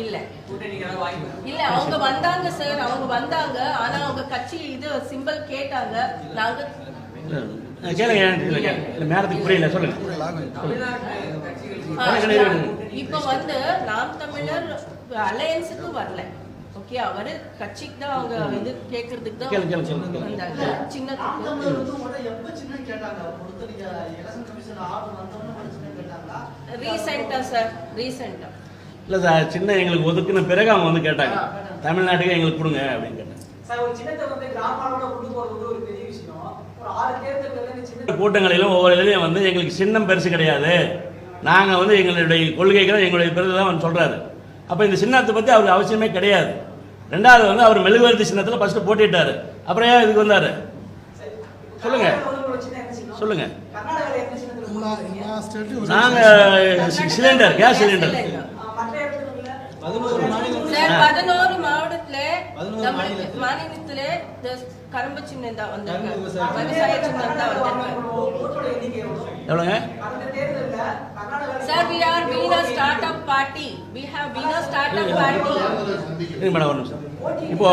இல்ல இல்ல அவங்க வந்தாங்க சார், அவங்க வந்தாங்க. ஆனா அவங்க கட்சி இது சிம்பிள் கேட்டாங்க. நாங்க கேளுங்க, நேரத்துக்கு புரியல, சொல்லுங்க. இப்ப வந்து நாம் தமிழர் அலையன்ஸுக்கு வரல. ஓகே, அவரு கட்சிக்கு தான் அவங்க இது கேக்குறதுக்கு தான் வந்தாங்க. சின்ன ரீசெண்டா சார், ரீசெண்டா இல்லை சார், சின்ன எங்களுக்கு ஒதுக்குன பிறகு அவங்க வந்து கேட்டாங்க, தமிழ்நாட்டுக்கு எங்களுக்கு கொடுங்க அப்படின்னு கேட்டாங்க. கூட்டங்களிலும் ஒவ்வொரு இதுலையும் வந்து எங்களுக்கு சின்னம் பெருசு கிடையாது, நாங்கள் வந்து எங்களுடைய கொள்கைகளை எங்களுடைய பெருசு தான் வந்து சொல்கிறாரு. அப்போ இந்த சின்னத்தை பற்றி அவருக்கு அவசியமே கிடையாது. ரெண்டாவது வந்து அவர் மெழுகுவர்த்தி சின்னத்தில் ஃபஸ்ட்டு போட்டிட்டாரு, அப்புறம் ஏன் இதுக்கு வந்தார்? சொல்லுங்க சொல்லுங்க. நாங்கள் சிலிண்டர், கேஸ் சிலிண்டர் 11 மாநிலத்துல கரும்பு சின்னம் தான் வந்திருக்கு, விவசாய சின்னம் தான் வந்திருக்கு. எவ்வளோங்க sir? we are being a startup party, we have been a startup party. Madam ஒரு நிமிஷம். இப்போ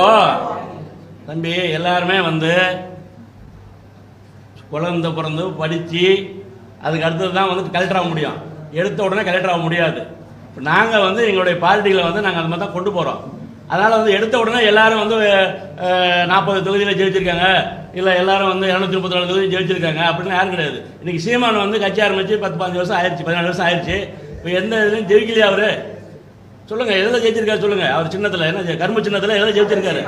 தம்பி எல்லாருமே வந்து குழந்தை பிறந்து படித்து அதுக்கு அடுத்தது தான் வந்து கலெக்டர் ஆக முடியும், எடுத்த உடனே கலெக்டர் ஆக முடியாது. இப்போ நாங்கள் வந்து எங்களுடைய பார்ட்டிகளை வந்து நாங்கள் அது மாதிரி தான் கொண்டு போகிறோம். அதனால் வந்து எடுத்த உடனே எல்லாரும் வந்து 40 தொகுதியில் ஜெயிச்சிருக்காங்க, இல்லை எல்லாரும் வந்து 234 தொகுதி ஜெயிச்சிருக்காங்க அப்படின்னு யாரும் கிடையாது. இன்றைக்கி சீமான் வந்து கட்சி ஆரம்பித்து 10-15 வருஷம் ஆயிடுச்சு, 14 வருஷம் ஆயிடுச்சு. இப்போ எந்த இதுலையும் ஜெயிக்கலையா அவர்? சொல்லுங்கள், எதில் ஜெயிச்சிருக்காரு சொல்லுங்கள். அவர் சின்னத்தில் என்ன, கரும்பு சின்னத்தில் எதில் ஜெயிச்சிருக்காரு?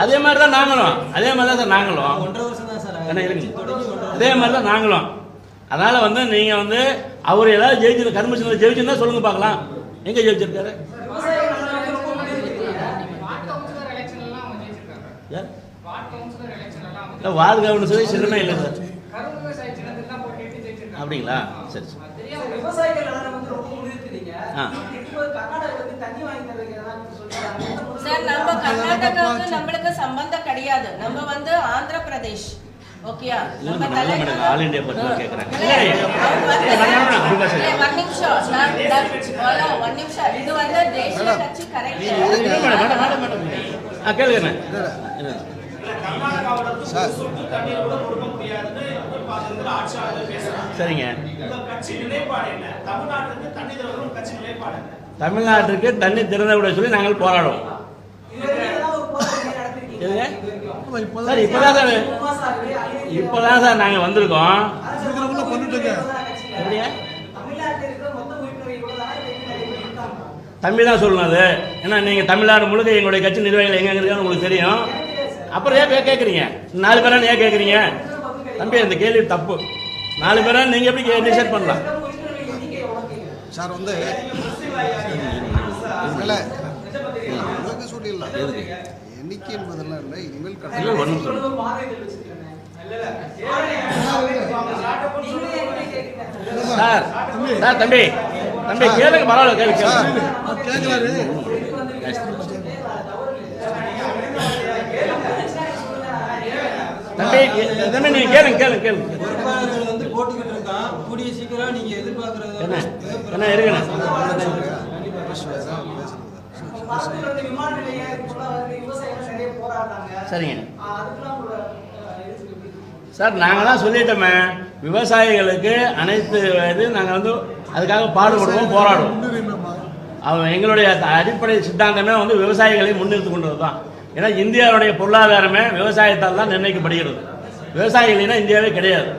அதே மாதிரி தான் நாங்களும், அதே மாதிரி தான் சார் நாங்களும் என்ன இருக்குங்க, அதே மாதிரி தான் நாங்களும். அதனால் வந்து நீங்கள் வந்து அவர் ஏதாவது ஜெயிச்சு கரும்பு சின்னத்தில் ஜெயிச்சுன்னா சொல்லுங்க பார்க்கலாம், எங்கே ஜெயிச்சிருக்காரு? வார்டு கவுன்சிலர் சின்னமே இல்லை சார். அப்படிங்களா? சரி சரி. சார் நம்ம கர்நாடகாவுக்கு நம்மளுக்கு சம்பந்தம் கிடையாது, நம்ம வந்து ஆந்திர பிரதேஷ். ஓகேயா? நம்ம ஆல் இந்தியா பத்தி கேக்குறாங்க. ஒரு நிமிஷம், இது வந்து தேசிய கட்சி கரெக்ட். கேளுங்க சரிங்க. தமிழ்நாட்டுக்கு தண்ணி திறந்த விட சொல்லி நாங்கள் போராடுவோம். சார் இப்போதான் சார் நாங்கள் வந்திருக்கோம். தம்பி தான் சொல்லணும் அது. ஏன்னா நீங்கள் தமிழ்நாடு முழுக்க எங்களுடைய கட்சி நிர்வாகிகள் எங்கே இருக்கான்னு உங்களுக்கு தெரியும். அப்புறம் ஏன் கேட்குறீங்க? 4 பேரா ஏன் கேட்குறீங்க? தம்பி இந்த கேள்வி தப்பு. 4 பேரா நீங்கள் எப்படி டிசைட் பண்ணலாம் சார்? வந்து எண்ணிக்கை என்பதெல்லாம் இல்லை, இனிமேல் ஒன்றும் சார் சார் தம்பி தம்பி கேளுங்க, பரவாயில்ல கேட்கலாரு. தம்பி தம்பி நீங்க கேளுங்க கேளுங்க கேளுங்க. போட்டுக்கிட்டு இருக்கான், கூடிய சீக்கிரம் நீங்க எதிர்பார்க்கறது என்ன இருக்குண்ணா? சரிங்க சார், நாங்கள் தான் சொல்லிட்டோமே, விவசாயிகளுக்கு அனைத்து இது நாங்கள் வந்து அதுக்காக பாடுபடுவோம், போராடுவோம். அவன் எங்களுடைய அடிப்படை சித்தாந்தமே வந்து விவசாயிகளை முன்னிறுத்து கொண்டது தான். ஏன்னா இந்தியாவுடைய பொருளாதாரமே விவசாயத்தால் தான் நிர்ணயிக்கப்படுகிறது. விவசாயிகள்னா இந்தியாவே கிடையாது.